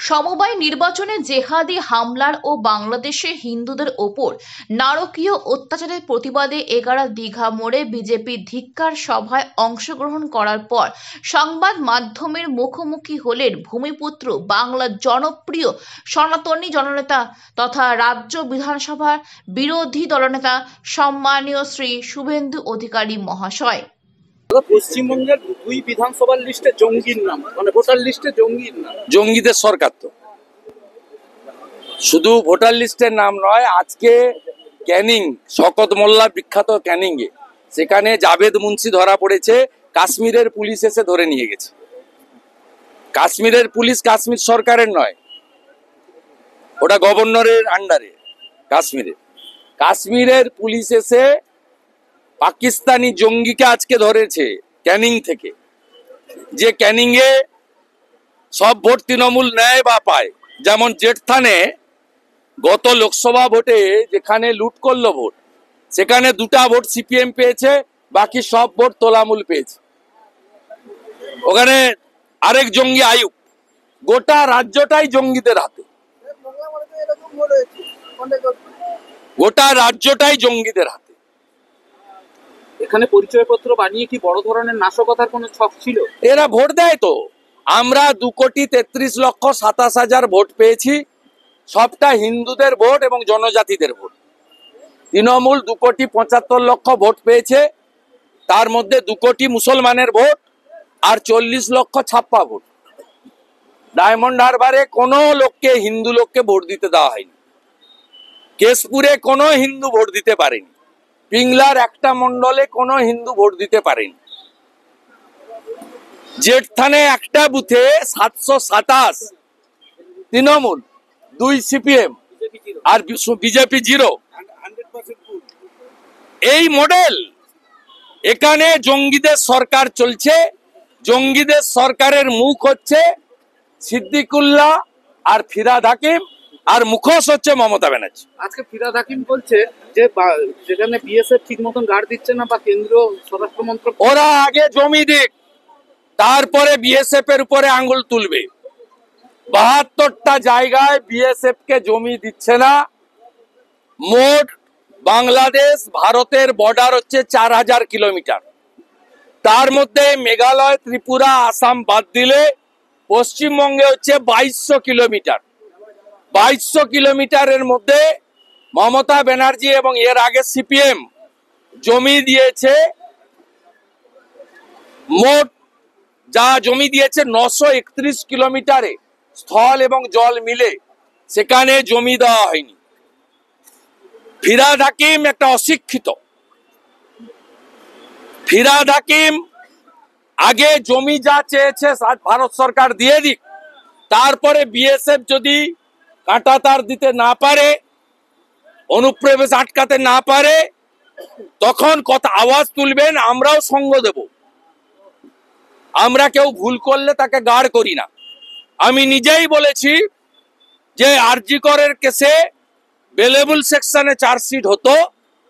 সমবায় নির্বাচনে জেহাদি হামলার ও বাংলাদেশে হিন্দুদের ওপর নারকীয় অত্যাচারের প্রতিবাদে এগারা দীঘা মোড়ে বিজেপি ধিক্কার সভায় অংশগ্রহণ করার পর সংবাদ মাধ্যমের মুখোমুখি হলেন ভূমিপুত্র বাংলার জনপ্রিয় সনাতনী জননেতা তথা রাজ্য বিধানসভার বিরোধী দলনেতা সম্মানীয় শ্রী শুভেন্দু অধিকারী মহাশয়। পশ্চিমবঙ্গের দুই বিধানসভার লিস্টে জঙ্গির নাম, মানে ভোটার লিস্টে জঙ্গির নাম। জঙ্গিদের সরকার তো শুধু ভোটার লিস্টের নাম নয়, আজকে ক্যানিং শকত মোল্লা বিখ্যাত ক্যানিংয়ে সেখানে জাভেদ মুন্সি ধরা পড়েছে, কাশ্মীরের পুলিশ এসে ধরে নিয়ে গেছে। কাশ্মীরের পুলিশ কাশ্মীর সরকারের নয়, ওটা গভর্নরের আন্ডারে। কাশ্মীরের পুলিশ এসে পাকিস্তানি জঙ্গিকে আজকে ধরেছে ক্যানিং থেকে, যে ক্যানিংয়ে সব ভোট তৃণমূল নেয় বা পায়। যেমন জেঠথানে গত লোকসভা ভোটে যেখানে লুট করলো ভোট, সেখানে 2টা ভোট সিপিএম পেয়েছে, বাকি সব ভোট তৃণমূল পেয়েছে। ওখানে আরেক জঙ্গি আয়ুব, গোটা রাজ্যটাই জঙ্গিদের হাতে, গোটা রাজ্যটাই জঙ্গিদের হাতে। এখানে পরিচয়পত্র বানিয়ে কি বড় ধরনের নাশকতার কোনো ছক ছিল? এরা ভোট দেয় তো। আমরা 2,33,27,000 ভোট পেয়েছি, সবটা হিন্দুদের ভোট এবং জনজাতিদের ভোট। তৃণমূল 2,75,00,000 ভোট পেয়েছে, তার মধ্যে 2 কোটি মুসলমানের ভোট আর 40 লক্ষ ছাপ্পা ভোট। ডায়মন্ড হারবারে কোনো লোককে, হিন্দু লোককে ভোট দিতে দেওয়া হয়নি। কেশপুরে কোনো হিন্দু ভোট দিতে পারেনি। পিংলার একটা মন্ডলে কোনো হিন্দু ভোট দিতে পারেনি। জেঠথানে একটা বুথে 727 তৃণমূল, 2 সিপিএম আর বিজেপি 0। এই মডেল, এখানে জঙ্গিদের সরকার চলছে। জঙ্গিদের সরকারের মুখ হচ্ছে সিদ্দিকুল্লাহ আর ফিরহাদ হাকিম, আর মুখোশ হচ্ছে মমতা ব্যানার্জি। আজকে ফিরহাদ হাকিম বলছে যে যেখানে বিএসএফ ঠিক মতন গার্ড দিচ্ছে না বা কেন্দ্রীয় স্বরাষ্ট্র মন্ত্রক, ওরা আগে জমি দিক, তারপরে বিএসএফ এর উপরে আঙ্গুল তুলবে। 72টা জায়গায় বিএসএফ কে জমি দিচ্ছে না। মোট বাংলাদেশ ভারতের বর্ডার হচ্ছে 4000 কিলোমিটার। তার মধ্যে মেঘালয়, ত্রিপুরা, আসাম বাদ দিলে পশ্চিমবঙ্গে হচ্ছে 2200 কিলোমিটার। 2200 কিলোমিটারের মধ্যে মমতা ব্যানার্জি এবং এর আগে সিপিএম জমি দিয়েছে, মোট যা জমি দিয়েছে 931 কিলোমিটারে, স্থল এবং জল মিলে সেখানে জমি দেওয়া হয়নি। ফিরহাদ হাকিম একটা অশিক্ষিত। ফিরহাদ হাকিম আগে জমি যা চেয়েছে ভারত সরকার দিয়ে দিক, তারপরে বিএসএফ যদি কাঁটাতার দিতে না পারে, অনুপ্রবেশ আটকাতে না পারে, তখন কথা আওয়াজ তুলবেন, আমরাও সঙ্গ দেব। আমরা কেউ ভুল করলে তাকে গার্ড করি না। আমি নিজেই বলেছি যে আরজি করের কেসে বেলেবল সেকশনে চার্জশিট হতো,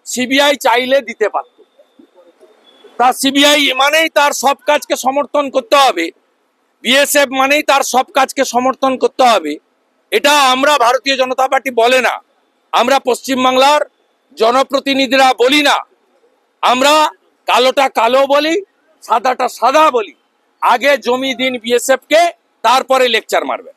সিবিআই চাইলে দিতে পারত। তা সিবিআই মানেই তার সব কাজকে সমর্থন করতে হবে, বিএসএফ মানেই তার সব কাজকে সমর্থন করতে হবে, এটা আমরা ভারতীয় জনতা পার্টি বলে না, আমরা পশ্চিমবাংলার জনপ্রতিনিধিরা বলি না। আমরা কালোটা কালো বলি, সাদাটা সাদা বলি। আগে জমি দিন বিএসএফ কে, তারপরে লেকচার মারবে।